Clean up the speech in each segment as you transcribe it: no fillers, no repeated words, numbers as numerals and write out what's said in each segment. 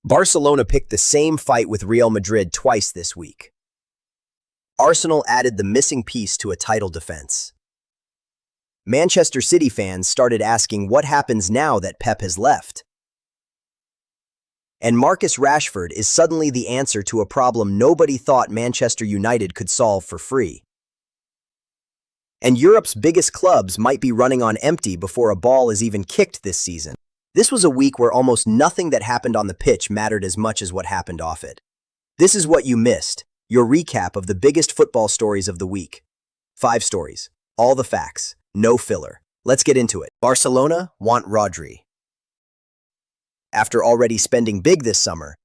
Barcelona picked the same fight with Real Madrid twice this week. Arsenal added the missing piece to a title defense. Manchester City fans started asking what happens now that Pep has left. And Marcus Rashford is suddenly the answer to a problem nobody thought Manchester United could solve for free. And Europe's biggest clubs might be running on empty before a ball is even kicked this season. This was a week where almost nothing that happened on the pitch mattered as much as what happened off it. This is what you missed, your recap of the biggest football stories of the week. 5 stories, all the facts, no filler. Let's get into it. Barcelona want Rodri. After already spending big this summer.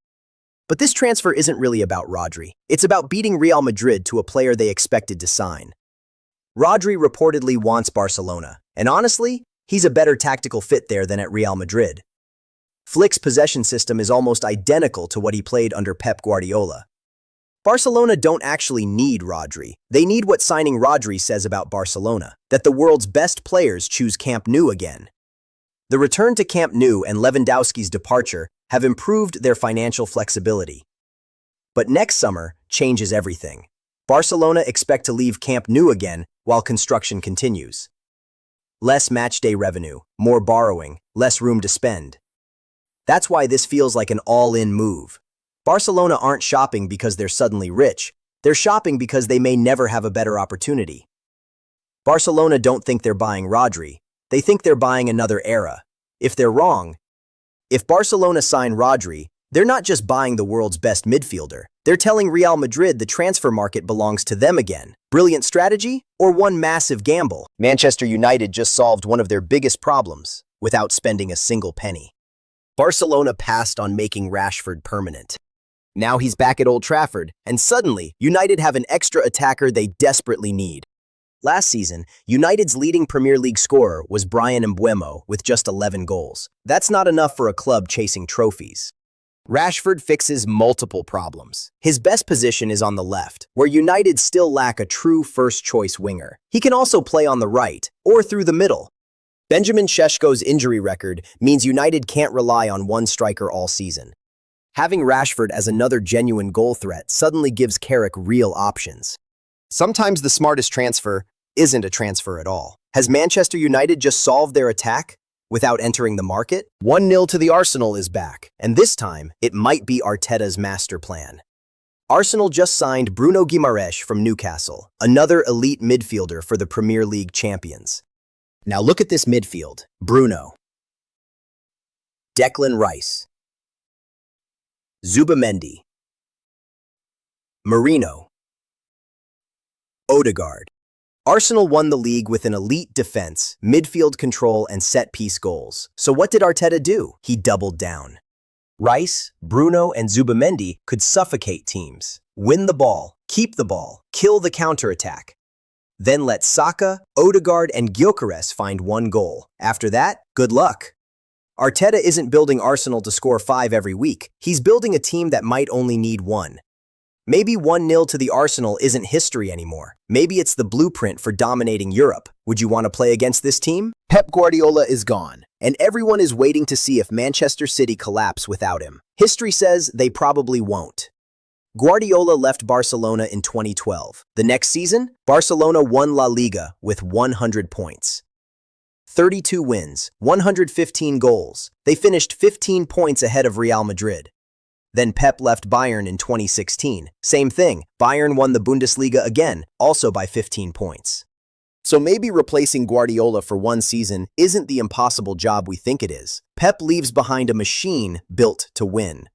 But this transfer isn't really about Rodri. It's about beating Real Madrid to a player they expected to sign. Rodri reportedly wants Barcelona, and honestly, he's a better tactical fit there than at Real Madrid. Flick's possession system is almost identical to what he played under Pep Guardiola. Barcelona don't actually need Rodri. They need what signing Rodri says about Barcelona, that the world's best players choose Camp Nou again. The return to Camp Nou and Lewandowski's departure have improved their financial flexibility. But next summer changes everything. Barcelona expect to leave Camp Nou again while construction continues. Less matchday revenue, more borrowing, less room to spend. That's why this feels like an all-in move. Barcelona aren't shopping because they're suddenly rich. They're shopping because they may never have a better opportunity. Barcelona don't think they're buying Rodri. They think they're buying another era. If they're wrong, if Barcelona sign Rodri, they're not just buying the world's best midfielder. They're telling Real Madrid the transfer market belongs to them again. Brilliant strategy or one massive gamble? Manchester United just solved one of their biggest problems without spending a single penny. Barcelona passed on making Rashford permanent. Now he's back at Old Trafford, and suddenly, United have an extra attacker they desperately need. Last season, United's leading Premier League scorer was Bryan Mbeumo with just 11 goals. That's not enough for a club chasing trophies. Rashford fixes multiple problems. His best position is on the left, where United still lack a true first-choice winger. He can also play on the right, or through the middle. Benjamin Šeško's injury record means United can't rely on one striker all season. Having Rashford as another genuine goal threat suddenly gives Carrick real options. Sometimes the smartest transfer isn't a transfer at all. Has Manchester United just solved their attack without entering the market? 1-0 to the Arsenal is back, and this time, it might be Arteta's master plan. Arsenal just signed Bruno Guimaraes from Newcastle, another elite midfielder for the Premier League champions. Now look at this midfield. Bruno, Declan Rice, Zubimendi, Merino, Odegaard. Arsenal won the league with an elite defense, midfield control, and set-piece goals. So what did Arteta do? He doubled down. Rice, Bruno, and Zubimendi could suffocate teams. Win the ball, keep the ball, kill the counter-attack. Then let Saka, Odegaard, and Gyökeres find one goal. After that, good luck. Arteta isn't building Arsenal to score 5 every week. He's building a team that might only need 1. Maybe 1-0 to the Arsenal isn't history anymore. Maybe it's the blueprint for dominating Europe. Would you want to play against this team? Pep Guardiola is gone, and everyone is waiting to see if Manchester City collapse without him. History says they probably won't. Guardiola left Barcelona in 2012. The next season, Barcelona won La Liga with 100 points. 32 wins, 115 goals. They finished 15 points ahead of Real Madrid. Then Pep left Bayern in 2016. Same thing, Bayern won the Bundesliga again, also by 15 points. So maybe replacing Guardiola for one season isn't the impossible job we think it is. Pep leaves behind a machine built to win.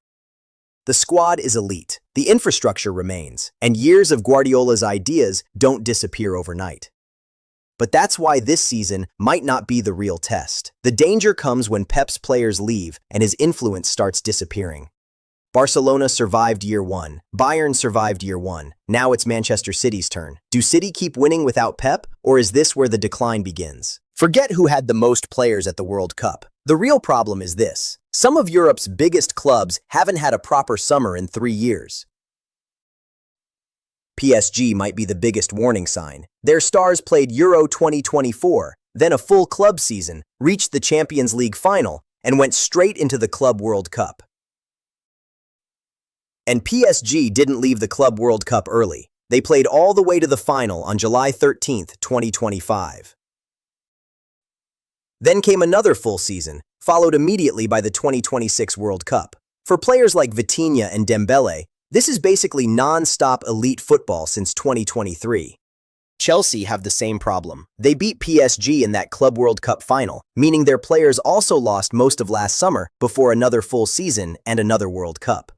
The squad is elite, the infrastructure remains, and years of Guardiola's ideas don't disappear overnight. But that's why this season might not be the real test. The danger comes when Pep's players leave and his influence starts disappearing. Barcelona survived year 1. Bayern survived year 1. Now it's Manchester City's turn. Do City keep winning without Pep, or is this where the decline begins? Forget who had the most players at the World Cup. The real problem is this. Some of Europe's biggest clubs haven't had a proper summer in 3 years. PSG might be the biggest warning sign. Their stars played Euro 2024, then a full club season, reached the Champions League final, and went straight into the Club World Cup. And PSG didn't leave the Club World Cup early. They played all the way to the final on July 13, 2025. Then came another full season, followed immediately by the 2026 World Cup. For players like Vitinha and Dembele, this is basically non-stop elite football since 2023. Chelsea have the same problem. They beat PSG in that Club World Cup final, meaning their players also lost most of last summer before another full season and another World Cup.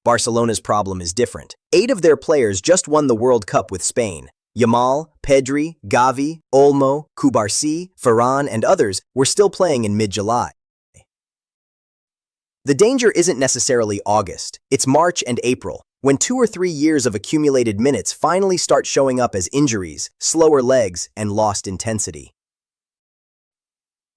Barcelona's problem is different. 8 of their players just won the World Cup with Spain. Yamal, Pedri, Gavi, Olmo, Cubarsí, Ferran, and others were still playing in mid-July. The danger isn't necessarily August, it's March and April, when 2 or 3 years of accumulated minutes finally start showing up as injuries, slower legs, and lost intensity.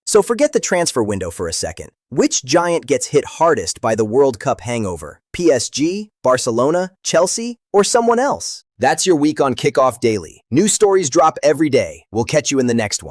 So forget the transfer window for a second. Which giant gets hit hardest by the World Cup hangover? PSG, Barcelona, Chelsea, or someone else? That's your week on Kickoff Daily. New stories drop every day. We'll catch you in the next one.